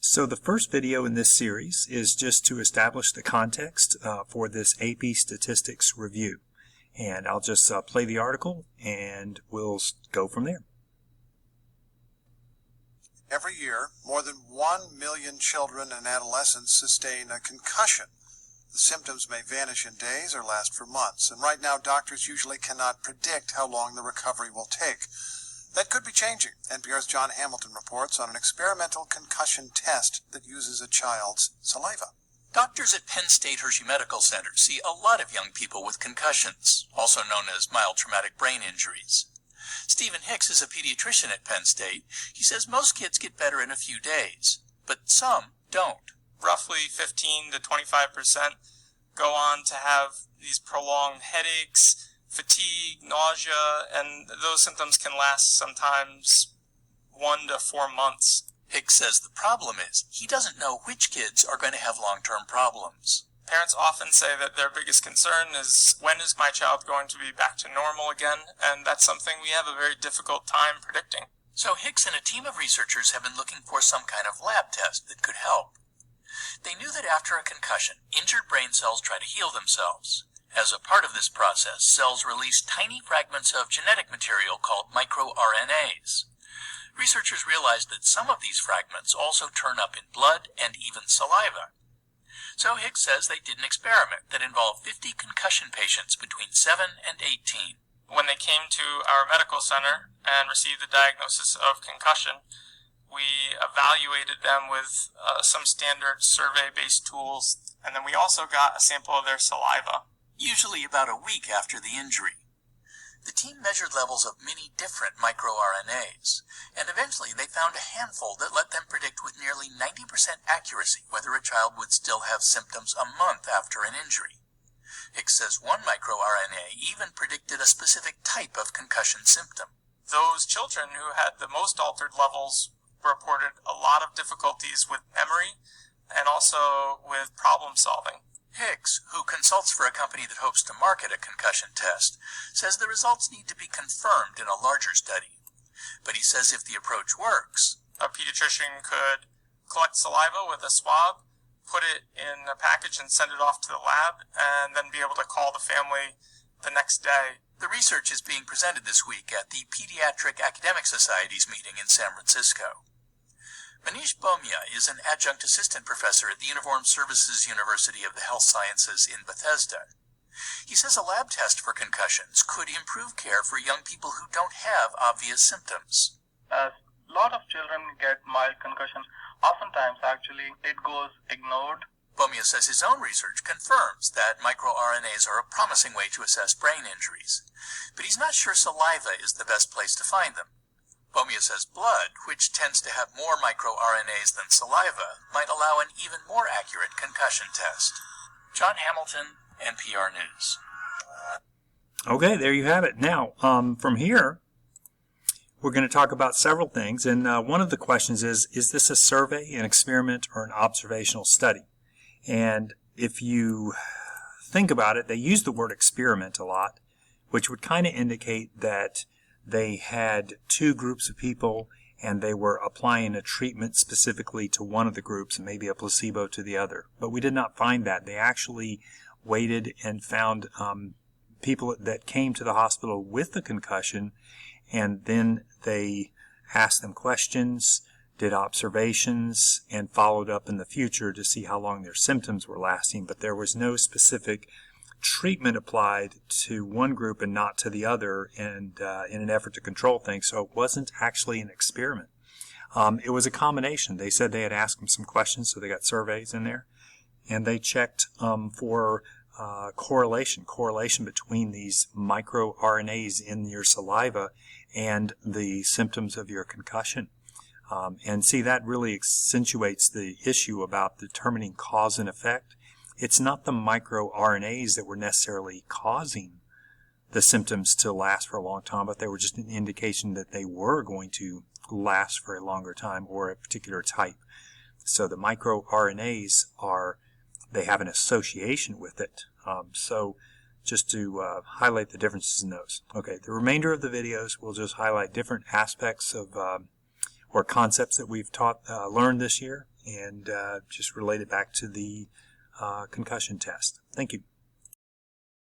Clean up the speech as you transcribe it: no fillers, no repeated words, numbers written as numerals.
So the first video in this series is just to establish the context for this AP Statistics review. And I'll just play the article and we'll go from there. Every year, more than 1 million children and adolescents sustain a concussion. The symptoms may vanish in days or last for months, and right now doctors usually cannot predict how long the recovery will take. That could be changing. NPR's John Hamilton reports on an experimental concussion test that uses a child's saliva. Doctors at Penn State Hershey Medical Center see a lot of young people with concussions, also known as mild traumatic brain injuries. Stephen Hicks is a pediatrician at Penn State. He says most kids get better in a few days, but some don't. Roughly 15 to 25% go on to have these prolonged headaches, fatigue, nausea, and those symptoms can last sometimes 1 to 4 months. Hicks says the problem is he doesn't know which kids are going to have long-term problems. Parents often say that their biggest concern is, when is my child going to be back to normal again? And that's something we have a very difficult time predicting. So Hicks and a team of researchers have been looking for some kind of lab test that could help. They knew that after a concussion, injured brain cells try to heal themselves. As a part of this process, cells release tiny fragments of genetic material called microRNAs. Researchers realized that some of these fragments also turn up in blood and even saliva. So Hicks says they did an experiment that involved 50 concussion patients between 7 and 18. When they came to our medical center and received the diagnosis of concussion, we evaluated them with some standard survey-based tools, and then we also got a sample of their saliva. Usually about a week after the injury. The team measured levels of many different microRNAs, and eventually they found a handful that let them predict with nearly 90% accuracy whether a child would still have symptoms a month after an injury. Hicks says one microRNA even predicted a specific type of concussion symptom. Those children who had the most altered levels reported a lot of difficulties with memory and also with problem solving. Hicks, who consults for a company that hopes to market a concussion test, says the results need to be confirmed in a larger study. But he says if the approach works, a pediatrician could collect saliva with a swab, put it in a package and send it off to the lab, and then be able to call the family the next day. The research is being presented this week at the Pediatric Academic Society's meeting in San Francisco. Manish Bomia is an adjunct assistant professor at the Uniformed Services University of the Health Sciences in Bethesda. He says a lab test for concussions could improve care for young people who don't have obvious symptoms. A lot of children get mild concussion. Oftentimes, actually, it goes ignored. Bomia says his own research confirms that microRNAs are a promising way to assess brain injuries, but he's not sure saliva is the best place to find them. Bomia says blood, which tends to have more microRNAs than saliva, might allow an even more accurate concussion test. John Hamilton, NPR News. Okay, there you have it. Now, from here, we're going to talk about several things, and one of the questions is this a survey, an experiment, or an observational study? And if you think about it, they use the word experiment a lot, which would kind of indicate that they had two groups of people and they were applying a treatment specifically to one of the groups and maybe a placebo to the other. But we did not find that. They actually waited and found people that came to the hospital with the concussion, and then they asked them questions, did observations, and followed up in the future to see how long their symptoms were lasting. But there was no specific treatment applied to one group and not to the other, and in an effort to control things. So it wasn't actually an experiment. It was a combination. They said they had asked them some questions, so they got surveys in there, and they checked for correlation between these microRNAs in your saliva and the symptoms of your concussion. And see, that really accentuates the issue about determining cause and effect. It's not the microRNAs that were necessarily causing the symptoms to last for a long time, but they were just an indication that they were going to last for a longer time or a particular type. So the microRNAs they have an association with it. So just to highlight the differences in those. Okay, the remainder of the videos will just highlight different aspects of or concepts that we've learned this year, and just relate it back to the concussion test. Thank you.